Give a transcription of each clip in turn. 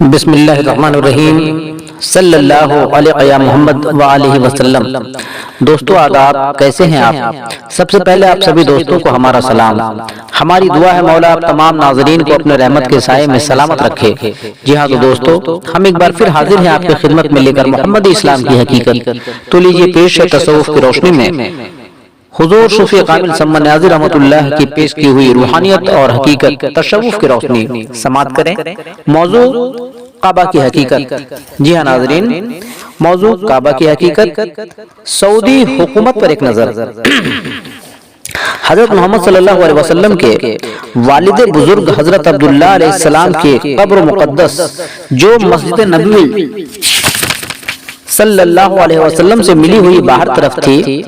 بسم اللہ الرحمن الرحیم صلی اللہ علیہ محمد وآلہ وسلم۔ دوستو آداب، کیسے ہیں آپ؟ سب سے پہلے آپ سبھی دوستوں کو ہمارا سلام۔ ہماری دعا ہے مولا آپ تمام ناظرین کو اپنے رحمت کے سائے میں سلامت رکھے۔ جی ہاں تو دوستو، ہم ایک بار پھر حاضر ہیں آپ کی خدمت میں لے کر محمدی اسلام کی حقیقت۔ تو لیجئے پیش ہے تصوف کی روشنی میں حضور صوفی کامل سمن نیازی رحمت اللہ کی پیش کی ہوئی روحانیت اور حقیقت تصوف کی روشنی سماعت کریں۔ موضوع کعبہ کی حقیقت۔ جی ہاں ناظرین، موضوع کعبہ کی حقیقت، سعودی حکومت پر ایک نظر۔ حضرت محمد صلی اللہ علیہ وسلم کے والد بزرگ حضرت عبداللہ علیہ السلام کے قبر مقدس جو مسجد نبوی صلی اللہ علیہ وسلم سے ملی ہوئی باہر طرف تھی،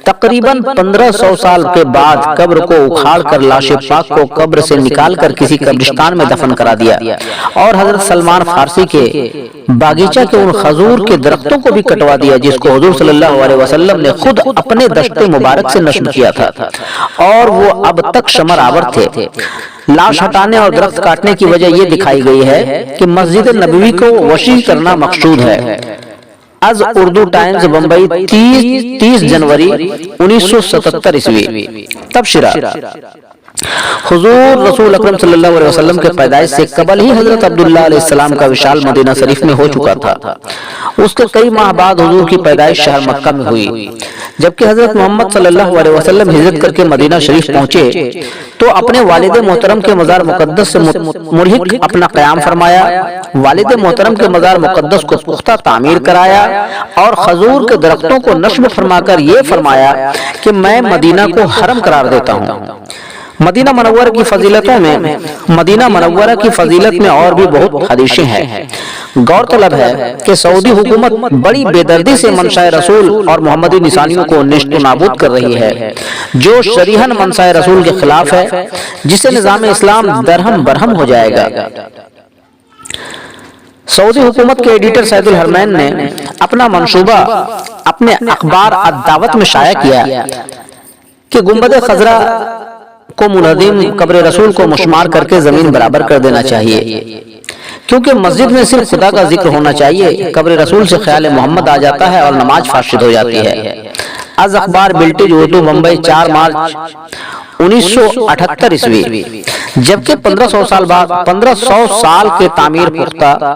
تقریباً 1500 سال کے بعد قبر کو اکھاڑ کر لاش پاک کو قبر سے نکال کر کسی قبرستان میں دفن کرا دیا، اور حضرت سلمان فارسی کے باغیچہ کے ان خجور کے درختوں کو بھی کٹوا دیا جس کو حضور صلی اللہ علیہ وسلم نے خود اپنے دشت مبارک سے نشر کیا تھا، اور وہ اب تک شمر آور تھے۔ لاش ہٹانے اور درخت کاٹنے کی وجہ یہ دکھائی گئی ہے کہ مسجد نبوی کو وسیع کرنا مقصود ہے۔ از اردو ٹائمز بمبئی 30 جنوری 1977 عیسوی۔ تبصرہ: حضور رسول اکرم صلی اللہ علیہ وسلم کے پیدائش سے قبل ہی حضرت عبداللہ علیہ السلام کا وصال مدینہ شریف میں ہو چکا تھا۔ اس کے کئی ماہ بعد حضور کی پیدائش شہر مکہ میں ہوئی، جبکہ حضرت محمد صلی اللہ علیہ وسلم ہجرت کر کے مدینہ شریف پہنچے تو اپنے والد محترم کے مزار مقدس سے ملحق اپنا قیام فرمایا۔ والد محترم کے مزار مقدس کو پختہ تعمیر کرایا اور خجور کے درختوں کو نشر فرما کر یہ فرمایا کہ میں مدینہ کو حرم قرار دیتا ہوں۔ مدینہ منورہ کی فضیلت میں اور بھی بہت حدیثیں ہیں۔ غور طلب ہے کہ سعودی حکومت بڑی بے دردی سے منشاء رسول اور محمدی نشانیوں کو نیست و نابود کر رہی ہے، جو شریحاً منشاء رسول کے خلاف ہے، جسے نظام اسلام درہم برہم ہو جائے گا۔ سعودی حکومت کے ایڈیٹر سید الحرمین نے اپنا منصوبہ اپنے اخبار الدعوت میں شائع کیا کہ گنبد خضرا کو منہدم قبر رسول کو مشمار کر کے زمین برابر کر دینا چاہیے، کیونکہ مسجد میں صرف خدا کا ذکر ہونا چاہیے۔ قبر رسول سے خیال محمد آ جاتا ہے اور نماز فاسد ہو جاتی ہے۔ از اخبار بلٹیج اردو بمبئی 4 مارچ 1978 عیسوی۔ جبکہ 1500 سال کے تعمیر پختہ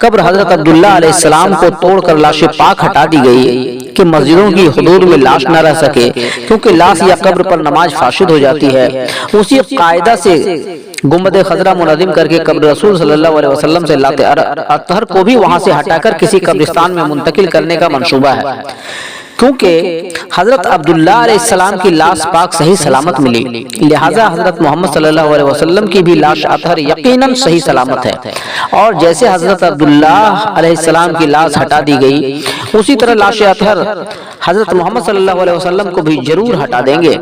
قبر حضرت عبداللہ علیہ السلام کو توڑ کر لاش پاک ہٹا دی گئی کہ مسجدوں کی حدود میں لاش نہ رہ سکے، کیونکہ لاش یا قبر پر نماز فاسد ہو جاتی ہے۔ اسی قاعدہ سے گنبد خضرا منہدم کر کے قبر رسول صلی اللہ علیہ وسلم سے لات اطہر کو بھی وہاں سے ہٹا کر کسی قبرستان میں منتقل کرنے کا منصوبہ ہے، کیونکہ حضرت عبداللہ علیہ السلام کی لاش پاک صحیح سلامت ملی، لہٰذا حضرت محمد صلی اللہ علیہ وسلم کی بھی لاش اطہر یقیناً صحیح سلامت ہے، اور جیسے حضرت عبداللہ علیہ السلام کی لاش ہٹا دی گئی، اسی طرح لاش اطہر حضرت محمد صلی اللہ علیہ وسلم کو بھی ضرور ہٹا دیں گے۔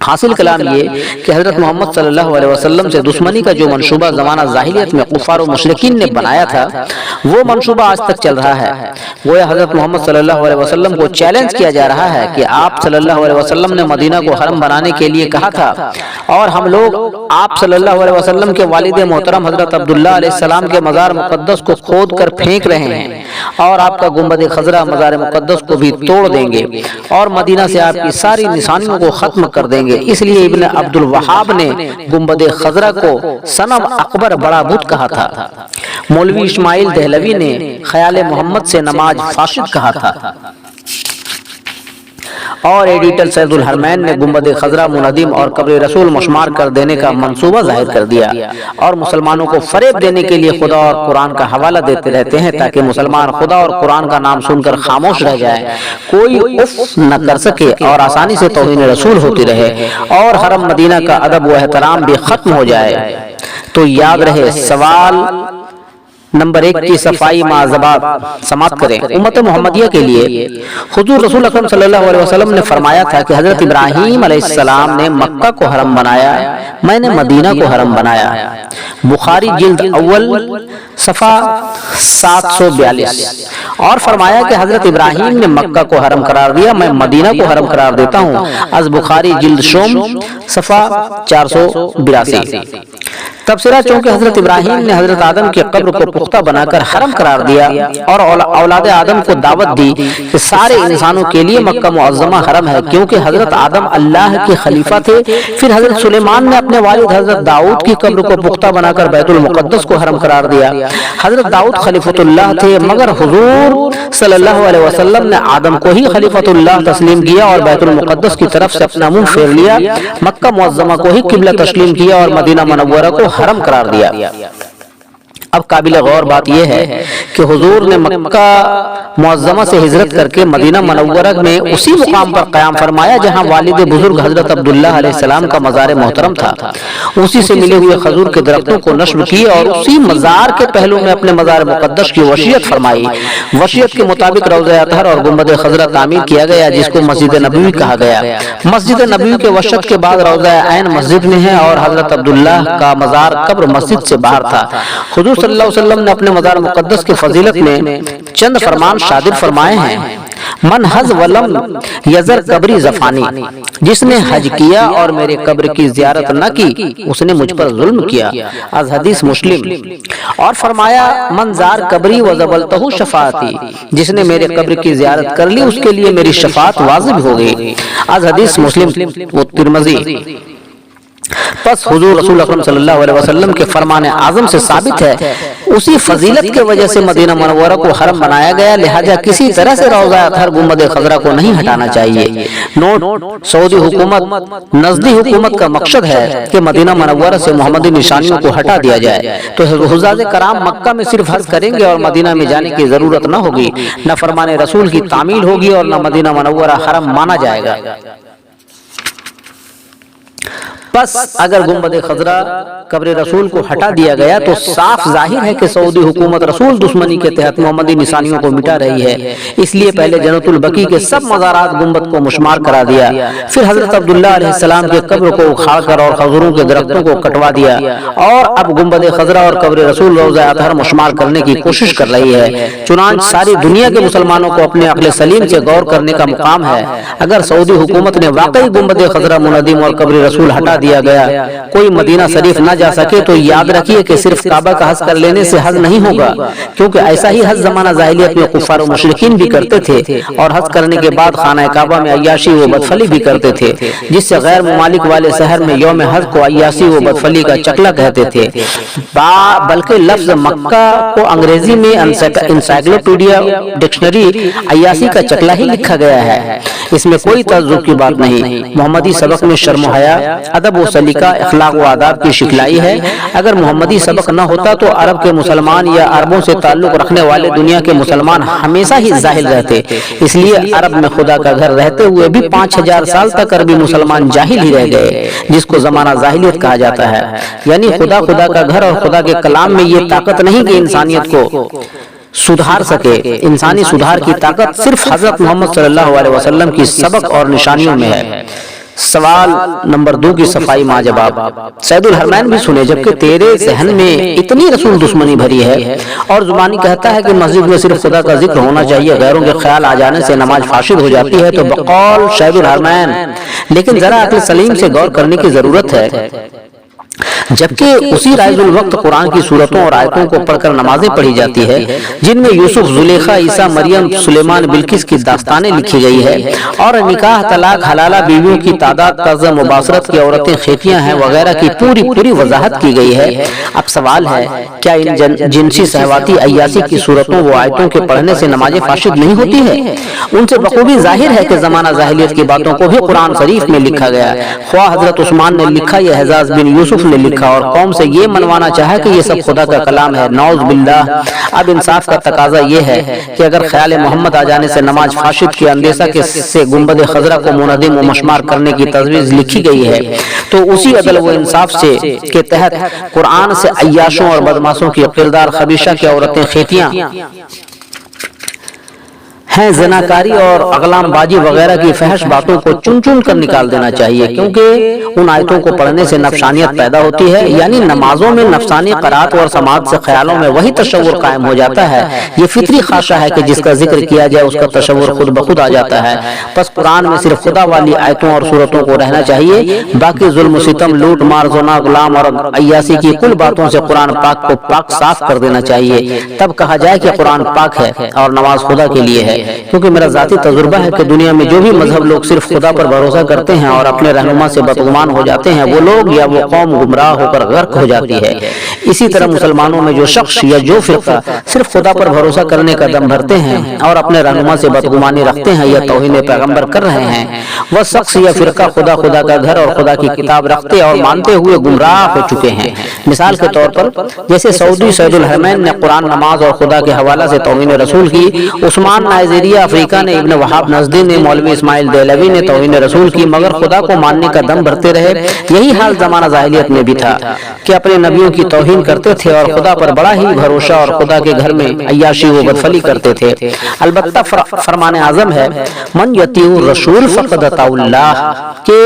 حاصل کلام یہ کہ حضرت محمد صلی اللہ علیہ وسلم سے دشمنی کا جو منصوبہ زمانہ ظاہلیت میں کفار و مشرکین نے بنایا تھا، وہ منصوبہ آج تک چل رہا ہے۔ گویا حضرت محمد صلی اللہ علیہ وسلم کو چیلنج کیا جا رہا ہے کہ آپ صلی اللہ علیہ وسلم نے مدینہ کو حرم بنانے کے لیے کہا تھا، اور ہم لوگ آپ صلی اللہ علیہ وسلم کے والد محترم حضرت عبداللہ علیہ السلام کے مزار مقدس کو کھود کر پھینک رہے ہیں، اور آپ کا گنبد خضرا مزار مقدس کو بھی توڑ دیں گے، اور مدینہ سے آپ کی ساری نشانیوں کو ختم کر دیں گے۔ اس لیے ابن عبد الوہاب نے گنبد خضرا کو صنم اکبر بڑا بت کہا تھا۔ مولوی اسماعیل دہلوی نے خیال محمد سے نماز فاسد کہا تھا، اور ایڈیٹر سید الحرمین نے گنبد خضرا منہدم اور قبر رسول مشمار کر دینے کا منصوبہ ظاہر کر دیا، اور مسلمانوں کو فریب دینے کے لیے خدا اور قرآن کا حوالہ دیتے رہتے ہیں تاکہ مسلمان خدا اور قرآن کا نام سن کر خاموش رہ جائے، کوئی اف نہ کر سکے، اور آسانی سے توہین رسول ہوتی رہے، اور حرم مدینہ کا ادب و احترام بھی ختم ہو جائے۔ تو یاد رہے، سوال نمبر 1 کی صفائی معذبات سماعت کریں۔ امت محمدیہ کے لیے حضور رسول اکرم صلی اللہ علیہ وسلم نے فرمایا تھا کہ حضرت ابراہیم علیہ السلام نے مکہ کو حرم بنایا، میں نے مدینہ کو حرم بنایا۔ بخاری جلد اول صفحہ 742۔ اور فرمایا کہ حضرت ابراہیم نے مکہ کو حرم قرار دیا، میں مدینہ کو حرم قرار دیتا ہوں۔ از بخاری جلد شوم صفحہ 482۔ تبصرہ، چونکہ حضرت ابراہیم نے حضرت آدم کی قبر کو پختہ بنا کر حرم قرار دیا اور اولاد آدم کو دعوت دی کہ سارے انسانوں کے لیے مکہ معظمہ حرم ہے، کیونکہ حضرت آدم اللہ کے خلیفہ تھے۔ پھر حضرت سلیمان نے اپنے والد حضرت داؤد کی قبر کو پختہ بنا کر بیت المقدس کو حرم قرار دیا۔ حضرت داؤد خلیفۃ اللہ تھے، مگر حضور صلی اللہ علیہ وسلم نے آدم کو ہی خلیفۃ اللہ تسلیم کیا اور بیت المقدس کی طرف سے اپنا منہ پھیر لیا، مکہ معظمہ کو ہی قبلہ تسلیم کیا اور مدینہ منورہ کو حرم قرار دیا۔ اب قابل غور بات یہ ہے کہ حضور نے مکہ معظمہ سے ہجرت کر کے مدینہ منورہ میں اسی مقام پر قیام فرمایا جہاں والد بزرگ حضرت عبداللہ علیہ السلام کا مزار محترم تھا۔ اسی سے ملے ہوئے خجور کے درختوں کو نشر کیے اور اسی مزار کے پہلو میں اپنے مزار مقدس کی وصیت فرمائی۔ وصیت کے مطابق روضہ اطہر اور گنبد خضرا تعمیر کیا گیا، جس کو مسجد نبوی کہا گیا۔ مسجد نبوی کے وصیت کے بعد روضہ عین مسجد میں ہے اور حضرت عبداللہ کا مزار قبر مسجد سے باہر تھا۔ حضور صلی اللہ علیہ وسلم نے اپنے مزار مقدس کی فضیلت میں چند فرمان صادر فرمائے ہیں۔ من حج ولم یزر قبری زفانی، جس نے حج کیا اور میرے قبر کی زیارت نہ کی اس نے مجھ پر ظلم کیا، از حدیث مسلم۔ اور فرمایا من زار قبری وزبلتہ شفاعتی، جس نے میرے قبر کی زیارت کر لی اس کے لیے میری شفاعت واجب ہو گئی، از حدیث مسلم و ترمذی۔ پس حضور رسول اکرم صلی اللہ علیہ وسلم کے فرمان اعظم سے ثابت ہے اسی فضیلت کی وجہ سے مدینہ منورہ کو حرم بنایا گیا، لہذا کسی طرح سے روضہ اطہر گنبد خضرا کو نہیں ہٹانا چاہیے۔ نوٹ، سعودی حکومت نزدی حکومت کا مقصد ہے کہ مدینہ منورہ سے محمدی نشانیوں کو ہٹا دیا جائے، تو حجاج کرام مکہ میں صرف حج کریں گے اور مدینہ میں جانے کی ضرورت نہ ہوگی، نہ فرمان رسول کی تعمیل ہوگی اور نہ مدینہ منورہ حرم مانا جائے گا۔ بس اگر گنبد خضرا قبر رسول کو ہٹا دیا گیا تو صاف ظاہر ہے کہ سعودی حکومت رسول دشمنی کے تحت محمدی نشانیوں کو مٹا رہی ہے، اس لیے پہلے جنت البقیع کے سب مزارات گنبد کو مشمار کرا دیا، پھر حضرت عبداللہ علیہ السلام کے قبر کو اکھاڑ کر اور خجوروں کے درختوں کو کٹوا دیا، اور اب گنبد خضرا اور قبر رسول روضہ اطہر مشمار کرنے کی کوشش کر رہی ہے۔ چنانچہ ساری دنیا کے مسلمانوں کو اپنے عقل سلیم سے غور کرنے کا مقام ہے۔ اگر سعودی حکومت نے واقعی گنبد خضرا منہدم اور قبر رسول ہٹا دیا گیا، کوئی مدینہ شریف نہ جا سکے، تو یاد رکھیے کہ صرف کعبہ کا حج کر لینے سے حج نہیں ہوگا، کیونکہ ایسا ہی حج زمانہ جاہلیت میں کفار و مشرکین بھی کرتے تھے، اور حج کرنے کے بعد خانہ کعبہ میں عیاشی و بدفلی بھی کرتے تھے، جس سے غیر ممالک والے شہر میں یوم حج کو عیاشی و بدفلی کا چکلا کہتے تھے، بلکہ لفظ مکہ کو انگریزی میں انسائکلوپیڈیا ڈکشنری عیاشی کا چکلا ہی لکھا گیا ہے۔ اس میں کوئی تعجب کی بات نہیں۔ محمدی سبق میں شرم و حیا، ادب و سلیقہ، اخلاق و آداب کی شکلائی ہے۔ اگر محمدی سبق نہ ہوتا تو عرب کے مسلمان یا عربوں سے تعلق رکھنے والے دنیا کے مسلمان ہمیشہ ہی جاہل رہتے، اس لیے عرب میں خدا کا گھر رہتے ہوئے بھی 5000 سال تک عربی مسلمان جاہل ہی رہ گئے، جس کو زمانہ جاہلیت کہا جاتا ہے۔ یعنی خدا کا گھر اور خدا کے کلام میں یہ طاقت نہیں کہ انسانیت کو سدھار سکے، انسانی سدھار کی طاقت صرف حضرت محمد صلی اللہ علیہ وسلم کی سبق اور نشانیوں میں ہے۔ سوال نمبر 2 کی صفائی ماں جواب۔ سید الحرمین بھی سنے، جبکہ تیرے ذہن میں اتنی رسول دشمنی بھری ہے اور زبانی کہتا ہے کہ مسجد میں صرف خدا کا ذکر ہونا چاہیے، غیروں کے خیال آ جانے سے نماز فاسد ہو جاتی ہے، تو بقول سید الحرمین لیکن ذرا عقل سلیم سے غور کرنے کی ضرورت ہے۔ جبکہ اسی رائز الوقت قرآن کی سورتوں اور آیتوں کو پڑھ کر نمازیں پڑھی جاتی ہے جن میں یوسف، زلیخا، عیسیٰ، مریم، سلیمان، بلقیس کی داستانیں لکھی گئی ہے، اور نکاح، طلاق، حلالہ بیویوں کی تعداد، طرز مباشرت کی عورتیں کھیتیاں ہیں وغیرہ کی پوری وضاحت کی گئی ہے۔ اب سوال ہے، کیا ان جنسی سہواتی عیاشی کی صورتوں و آیتوں کے پڑھنے سے نماز فاسد نہیں ہوتی ہے؟ ان سے بخوبی ظاہر ہے کہ زمانہ جاہلیت کی باتوں کو بھی قرآن شریف میں لکھا گیا، خواہ حضرت عثمان نے لکھا یا حجاج بن یوسف نے لکھا، اور قوم سے یہ منوانا چاہا کہ یہ سب خدا کا کلام ہے، نعوذ باللہ۔ اب انصاف کا تقاضا یہ ہے کہ اگر خیال محمد آ جانے سے نماز فاسد کے اندیشہ سے گنبد خضرا کو منہدم و مشمار کرنے کی تجویز لکھی گئی ہے، تو اسی عدل و انصاف سے کے تحت قرآن سے عیاشوں اور بدماشوں کی کردار خبیثہ کی عورتیں کھیتیاں ہیں زناکاری اور اغلام بازی وغیرہ کی فحش باتوں کو چن چن کر نکال دینا چاہیے، کیونکہ ان آیتوں کو پڑھنے سے نفسانیت پیدا ہوتی ہے، یعنی نمازوں میں نفسانی قرات اور سماعت سے خیالوں میں وہی تصور قائم ہو جاتا ہے۔ یہ فطری خواہش ہے کہ جس کا ذکر کیا جائے اس کا تصور خود بخود آ جاتا ہے۔ بس قرآن میں صرف خدا والی آیتوں اور صورتوں کو رہنا چاہیے، باقی ظلم و ستم، لوٹ مار، زنا، غلام اور عیاسی کی کل باتوں سے قرآن پاک کو پاک صاف کر دینا چاہیے، تب کہا جائے کہ قرآن پاک ہے اور نماز خدا کے لیے ہے۔ کیونکہ میرا ذاتی تجربہ ہے کہ دنیا میں جو بھی مذہب لوگ صرف خدا پر بھروسہ کرتے ہیں اور اپنے رہنما سے بدگمان ہو جاتے ہیں، وہ لوگ یا وہ قوم گمراہ ہو کر غرق ہو جاتی ہے۔ اسی طرح مسلمانوں میں جو شخص یا جو فرقہ صرف خدا پر بھروسہ کرنے کا دم بھرتے ہیں اور اپنے رہنما سے بدگمانی رکھتے ہیں یا توہین پیغمبر کر رہے ہیں، وہ شخص یا فرقہ خدا کا گھر اور خدا کی کتاب رکھتے اور مانتے ہوئے گمراہ ہو چکے ہیں۔ مثال کے طور پر جیسے سعودی سید الحرمین نے قرآن، نماز اور خدا کے حوالہ سے توہین رسول کی، عثمان نائجیریا افریقہ نے ابن وہاب نزدی نے، مولوی اسماعیل دہلوی نے توہین رسول کی، مگر خدا کو ماننے کا دم بھرتے رہے۔ یہی حال زمانہ جاہلیت میں بھی تھا کہ اپنے نبیوں کی توہین کرتے تھے اور خدا پر بڑا ہی بھروسہ اور خدا کے گھر میں عیاشی و بدفلی کرتے تھے۔ البتہ فرمان اعظم ہے من یطیع الرسول فقد اطاع اللہ، کہ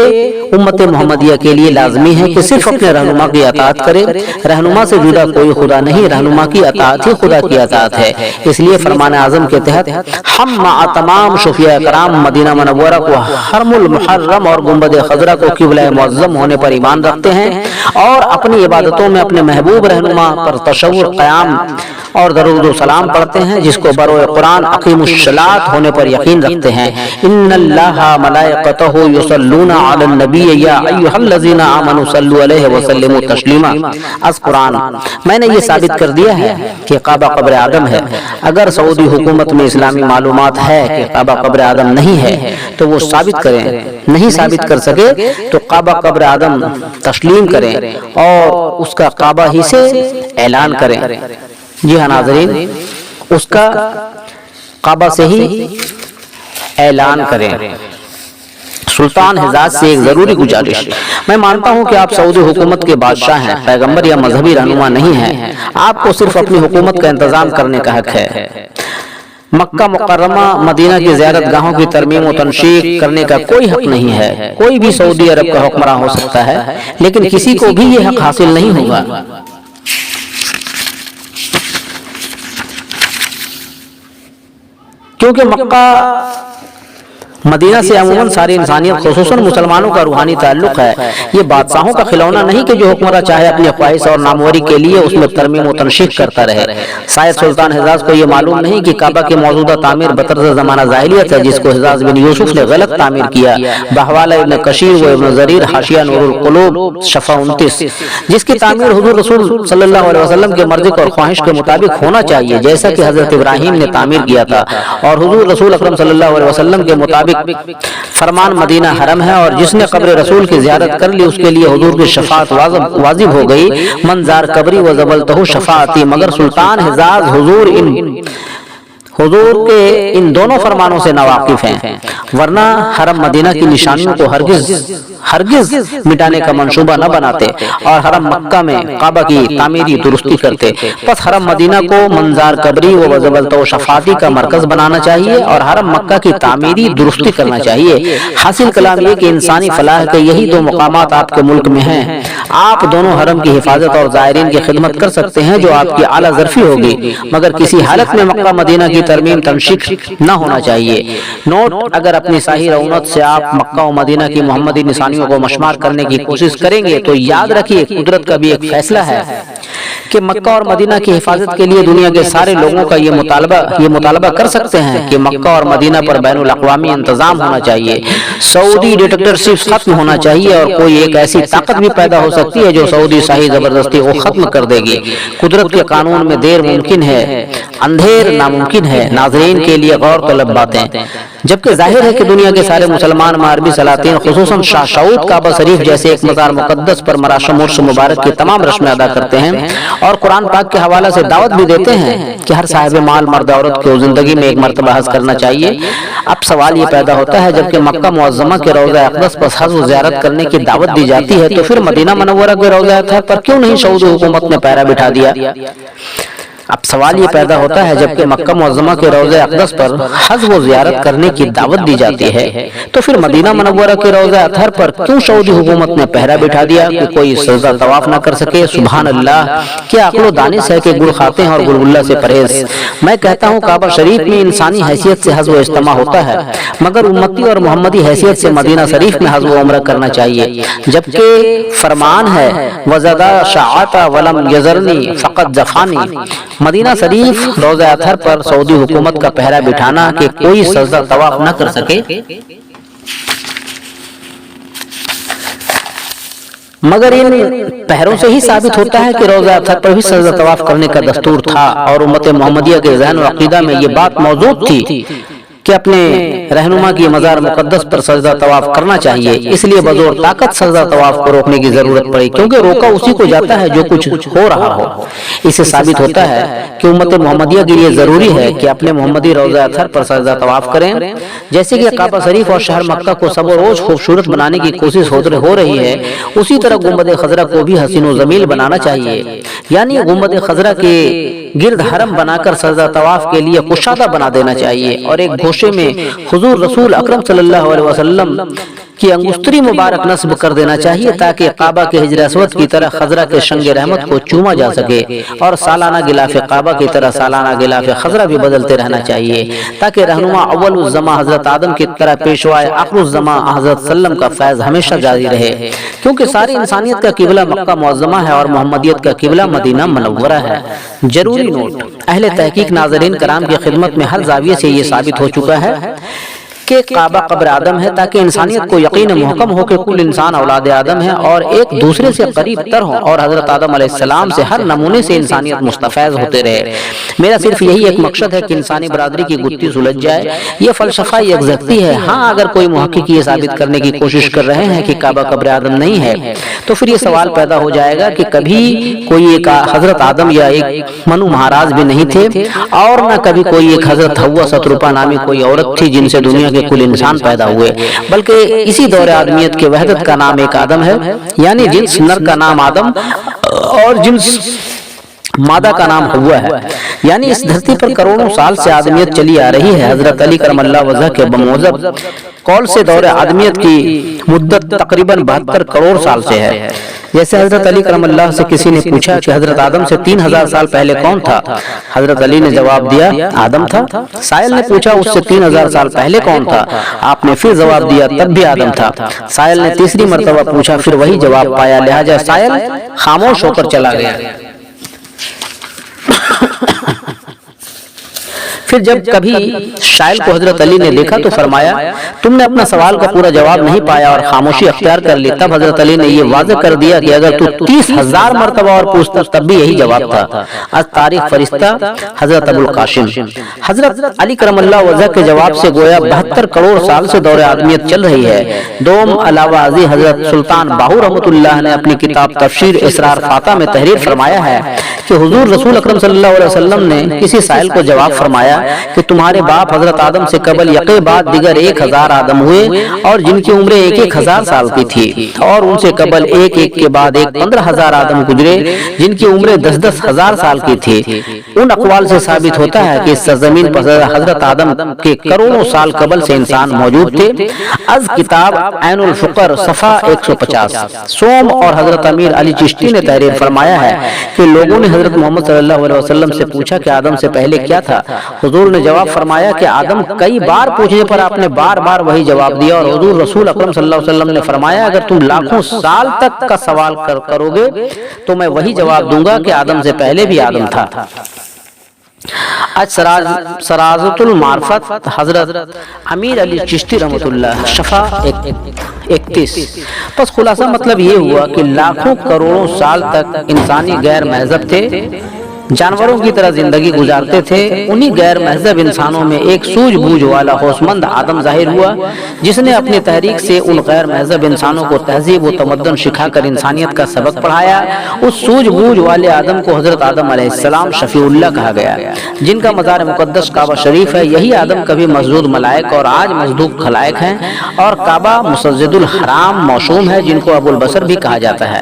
امت محمدیہ کے لیے لازمی ہے کہ صرف اپنے رہنما کی اطاعت کرے۔ رہنما سے جدا کوئی خدا نہیں، رہنما کی اطاعت ہی خدا کی اطاعت ہے۔ اس لیے فرمان اعظم کے تحت ہم مع تمام صوفیاء کرام مدینہ منورہ کو حرم المحرم اور گنبد خضرا کو قبلہ معظم ہونے پر ایمان رکھتے ہیں اور اپنی عبادتوں میں اپنے محبوب رہنما پر تشور، قیام اور درود و سلام پڑھتے ہیں، جس کو بروئے قرآن اقیم الصلاۃ ہونے پر یقین رکھتے ہیں۔ ان اللہ ملائکتہ یصلون علی النبی یا ایھا الذین آمنوا صلوا علیہ وسلموا تسلیما۔ از قرآن میں نے یہ ثابت کر دیا ہے کہ کعبہ قبر آدم ہے۔ اگر سعودی حکومت میں اسلامی معلومات ہے کہ کعبہ قبر آدم نہیں ہے تو وہ ثابت کریں، نہیں ثابت کر سکے تو کعبہ قبر آدم تسلیم کریں اور اس کا کعبہ ہی سے اعلان کریں۔ جی ہاں ناظرین، اس کا کعبہ سے ہی اعلان کریں۔ سلطان حجاز سے ایک ضروری گزارش، میں مانتا ہوں کہ آپ سعودی حکومت کے بادشاہ ہیں، پیغمبر یا مذہبی رہنما نہیں ہیں۔ آپ کو صرف اپنی حکومت کا انتظام کرنے کا حق ہے۔ مکہ مکرمہ، مدینہ کی زیارت گاہوں کی ترمیم و تنشیق کرنے کا کوئی حق نہیں ہے۔ کوئی بھی سعودی عرب کا حکمراں ہو سکتا ہے، لیکن کسی کو بھی یہ حق حاصل نہیں ہوگا۔ کیونکہ مکہ مدینہ سے عموماً ساری انسانیت خصوصاً مسلمانوں کا روحانی تعلق ہے۔ یہ بادشاہوں کا کھلونا نہیں کہ جو حکمراں چاہے اپنی خواہش اور ناموری کے لیے اس میں ترمیم و تنشیق کرتا رہے۔ شاید سلطان حجاز کو یہ معلوم نہیں کہ کعبہ کی موجودہ تعمیر بطرز زمانہ جاہلیت ہے، جس کو حجاز بن یوسف نے غلط تعمیر کیا۔ بحوالہ ابن کثیر و ابن جریر، حاشیہ نور القلوب صفحہ 29، جس کی تعمیر حضور رسول صلی اللہ علیہ وسلم کے مرضی اور خواہش کے مطابق ہونا چاہیے، جیسا کہ حضرت ابراہیم نے تعمیر کیا تھا، اور حضور رسول اکرم صلی اللہ علیہ وسلم کے مطابق فرمان مدینہ حرم ہے، اور جس نے قبر رسول کی زیارت کر لی اس کے لیے حضور کی شفاعت واجب ہو گئی۔ منظار قبری و زبلتہ شفاعتی، مگر سلطان حجاز حضور کے ان دونوں فرمانوں سے ناواقف ہیں، ورنہ حرم مدینہ کی نشانیوں کو ہرگز مٹانے کا منصوبہ نہ بناتے اور حرم مکہ میں کعبہ کی تعمیری درستی کرتے۔ پس حرم مدینہ کو منظار قبری و زبلتہ شفاعتی کا مرکز بنانا چاہیے اور حرم مکہ کی تعمیری درستی کرنا چاہیے۔ حاصل کلام یہ کہ انسانی فلاح کے یہی دو مقامات آپ کے ملک میں ہیں۔ آپ دونوں حرم کی حفاظت اور زائرین کی خدمت کر سکتے ہیں جو آپ کی اعلیٰ ظرفی ہوگی، مگر کسی حالت میں مکہ مدینہ کی ترمیم تنشیق نہ ہونا چاہیے۔ نوٹ: اگر اپنی صحیح رونت سے آپ مکہ و مدینہ کی محمدی نشانیوں کو مشمار کرنے کی کوشش کریں گے تو یاد رکھیے قدرت کا بھی ایک فیصلہ ہے کہ مکہ اور مدینہ کی حفاظت کے لیے دنیا کے سارے لوگوں کا یہ مطالبہ کر سکتے ہیں کہ مکہ اور مدینہ پر بین الاقوامی انتظام ہونا چاہیے، سعودی ڈکٹیٹرشپ ختم ہونا چاہیے، اور کوئی ایک ایسی طاقت بھی پیدا ہو سکتی ہے جو سعودی شاہی زبردستی کو ختم کر دے گی۔ قدرت کے قانون میں دیر ممکن ہے، اندھیر ناممکن ہے۔ ناظرین کے لیے غور طلب باتیں، جبکہ ظاہر ہے کہ دنیا کے سارے مسلمان مغربی سلاطین خصوصاً شاہ سعود کعبہ شریف جیسے ایک مزار مقدس پر مراسم عرس مبارک کی تمام رسمیں ادا کرتے ہیں اور قرآن پاک کے حوالہ سے دعوت بھی دیتے ہیں کہ ہر صاحب مال مرد عورت کو زندگی میں ایک مرتبہ حج کرنا چاہیے۔ اب سوال یہ پیدا ہوتا ہے جبکہ مکہ معظمہ کے روضہ اقدس پر حج و زیارت کرنے کی دعوت دی جاتی ہے تو پھر مدینہ منورہ کے روضہ اطہر پر کیوں نہیں سعودی حکومت نے پیرا بٹھا دیا؟ اب سوال یہ پیدا ہوتا ہے جبکہ مکہ معظمہ کے روضہ اقدس پر حج و زیارت کرنے کی دعوت دی جاتی ہے تو پھر مدینہ منورہ کے روضہ اطہر پر کیوں سعودی حکومت نے پہرا بٹھا دیا کہ کوئی سجدہ طواف نہ کر سکے؟ سبحان اللہ، کیا عقل و دانش ہے کہ گل کھاتے ہیں اور گلگلہ سے پرہیز۔ میں کہتا ہوں کعبہ شریف میں انسانی حیثیت سے حج و اجتماع ہوتا ہے، مگر امتی اور محمدی حیثیت سے مدینہ شریف میں حج و عمرہ کرنا چاہیے، جبکہ فرمان ہے وَزَدَا شَعَّةَ وَلَمْ يَزَرْنِي فَقَدْ جَفَانِي۔ مدینہ شریف روضہ اطہر پر سعودی حکومت کا پہرا بٹھانا کہ کوئی سجدہ طواف نہ کر سکے، مگر ان پہروں سے ہی ثابت ہوتا ہے کہ روضہ اطہر پر بھی سجدہ طواف کرنے کا دستور تھا، اور امت محمدیہ کے ذہن و عقیدہ میں یہ بات موجود تھی کہ اپنے رہنما کی مزار مقدس پر سجدہ طواف کرنا چاہیے۔ اس لیے بزور طاقت سجدہ طواف کو روکنے کی ضرورت پڑی، کیونکہ روکا اسی کو جاتا ہے جو کچھ ہو رہا ہو۔ اس سے ثابت ہوتا ہے کہ امت محمدیہ کے لیے ضروری ہے کہ اپنے محمدی روضہ اطہر پر سجدہ طواف کریں، جیسے کہ کعبہ شریف اور شہر مکہ کو سب و روز خوبصورت بنانے کی کوشش ہو رہی ہے، اسی طرح گنبد خضرا کو بھی حسین و جمیل بنانا چاہیے، یعنی گنبد خضرا کے گرد حرم بنا کر سجدہ طواف کے لیے کشادہ بنا دینا چاہیے، اور ایک گوشے میں حضور رسول اکرم صلی اللہ علیہ وسلم کی انگشتری مبارک نصب کر دینا چاہیے، تاکہ کعبہ کے حجر اسود کی طرح خضرا کے شنگ رحمت کو چوما جا سکے، اور سالانہ غلاف کعبہ کی طرح سالانہ غلاف خضرا بھی بدلتے رہنا چاہیے، تاکہ رہنما اول الزما حضرت آدم کی طرح پیشوائے آخر الزما حضرت سلم کا فیض ہمیشہ جاری رہے، کیونکہ ساری انسانیت کا قبلہ مکہ معظمہ ہے اور محمدیت کا قبلہ مدینہ منورہ ہے۔ ضروری نوٹ، اہل تحقیق ناظرین کرام کی خدمت میں ہر زاویے سے یہ ثابت ہو چکا ہے کہ کعبہ قبر آدم ہے، تاکہ انسانیت کو یقین محکم ہو کہ کل انسان اولاد آدم ہے اور ایک دوسرے سے قریب تر ہوں، اور حضرت آدم علیہ السلام سے ہر نمونے سے انسانیت مستفیض ہوتے رہے۔ میرا صرف یہی ایک مقصد ہے کہ انسانی برادری کی گتھی سلجھ جائے۔ یہ فلسفہ یکزگتی ہے۔ ہاں، اگر کوئی محقق یہ ثابت کرنے کی کوشش کر رہے ہیں کہ کعبہ قبر آدم نہیں ہے، تو پھر یہ سوال پیدا ہو جائے گا کہ کبھی کوئی ایک حضرت آدم یا ایک منو مہاراج بھی نہیں تھے، اور نہ کبھی کوئی ایک حضرت حوا ستروپا نامی کوئی عورت تھی جن سے دنیا کے کل انسان پیدا ہوئے، بلکہ اسی دور آدمیت کے وحدت کا نام ایک آدم ہے، یعنی جنس نر کا نام آدم اور جنس مادہ کا نام ہوا ہے، یعنی اس دھرتی پر کروڑوں سال سے آدمیت چلی آ رہی ہے۔ حضرت علی کرم اللہ وجہ کے بموجب قول سے دور آدمیت کی مدت تقریباً 72 کروڑ سال سے ہے۔ جیسے حضرت علی کرم اللہ سے کسی نے پوچھا کہ حضرت آدم سے 3000 سال پہلے کون تھا؟ حضرت علی نے جواب دیا آدم تھا۔ سائل نے پوچھا اس سے 3000 سال پہلے کون تھا؟ آپ نے پھر جواب دیا تب بھی آدم تھا۔ سائل نے تیسری مرتبہ پوچھا، پھر وہی جواب پایا، لہذا سائل خاموش ہو کر چلا گیا۔ پھر جب کبھی شائل کو حضرت علی نے دیکھا تو فرمایا تم نے اپنا سوال کا پورا جواب نہیں پایا اور خاموشی اختیار کر لی۔ تب حضرت علی نے یہ واضح کر دیا کہ اگر تو 30,000 مرتبہ اور پوچھتا تب بھی یہی جواب تھا۔ از تاریخ فرشتہ حضرت ابو القاسم۔ حضرت علی کرم اللہ وجہ کے جواب سے گویا 72 کروڑ سال سے دور آدمیت چل رہی ہے۔ دوم علاوہ ازیں حضرت سلطان باہو رحمۃ اللہ نے اپنی کتاب تفسیر اسرار فاتح میں تحریر فرمایا ہے کہ حضور رسول اکرم صلی اللہ علیہ وسلم نے کسی سائل کو جواب فرمایا کہ تمہارے باپ حضرت آدم سے قبل یقے بعد دیگر 1000 آدم ہوئے اور جن کی عمریں 1000 سال کی تھی، اور ان سے قبل ایک کے بعد 15,000 آدم گزرے جن کی عمریں 10,000 سال کی تھی۔ ان اقوال سے ثابت ہوتا ہے کہ اس سرزمین پر حضرت آدم کے کروڑوں سال قبل سے انسان موجود تھے۔ از کتاب عین الفقر صفحہ 150۔ سوم اور حضرت امیر علی چشتی نے تحریر فرمایا ہے کہ لوگوں نے حضرت محمد صلی اللہ علیہ وسلم سے پوچھا کہ آدم سے پہلے کیا تھا؟ حضور نے جواب فرمایا کہ آدم کئی بار پوچھنے پر آپ نے بار بار وہی جواب دیا، اور حضور رسول اکرم صلی اللہ علیہ وسلم نے فرمایا اگر تم لاکھوں سال تک کا سوال کرو گے تو میں وہی جواب دوں گا کہ آدم سے پہلے بھی آدم تھا۔ سرازت المعرفت حضرت امیر علی چشتی رحمۃ اللہ صفحہ 31۔ پس خلاصہ مطلب یہ ہوا کہ لاکھوں کروڑوں سال تک انسانی غیر مہذب تھے، جانوروں کی طرح زندگی گزارتے تھے۔ انہی غیر مہذب انسانوں میں ایک سوجھ بوجھ والا ہوشمند آدم ظاہر ہوا جس نے اپنی تحریک سے ان غیر مہذب انسانوں کو تہذیب و تمدن سکھا کر انسانیت کا سبق پڑھایا۔ اس سوجھ بوجھ والے آدم کو حضرت آدم علیہ السلام شفیع اللہ کہا گیا، جن کا مزار مقدس کعبہ شریف ہے۔ یہی آدم کبھی مسجود ملائک اور آج مصدوق خلائق ہیں، اور کعبہ مسجد الحرام موسوم ہے جن کو ابو البشر بھی کہا جاتا ہے۔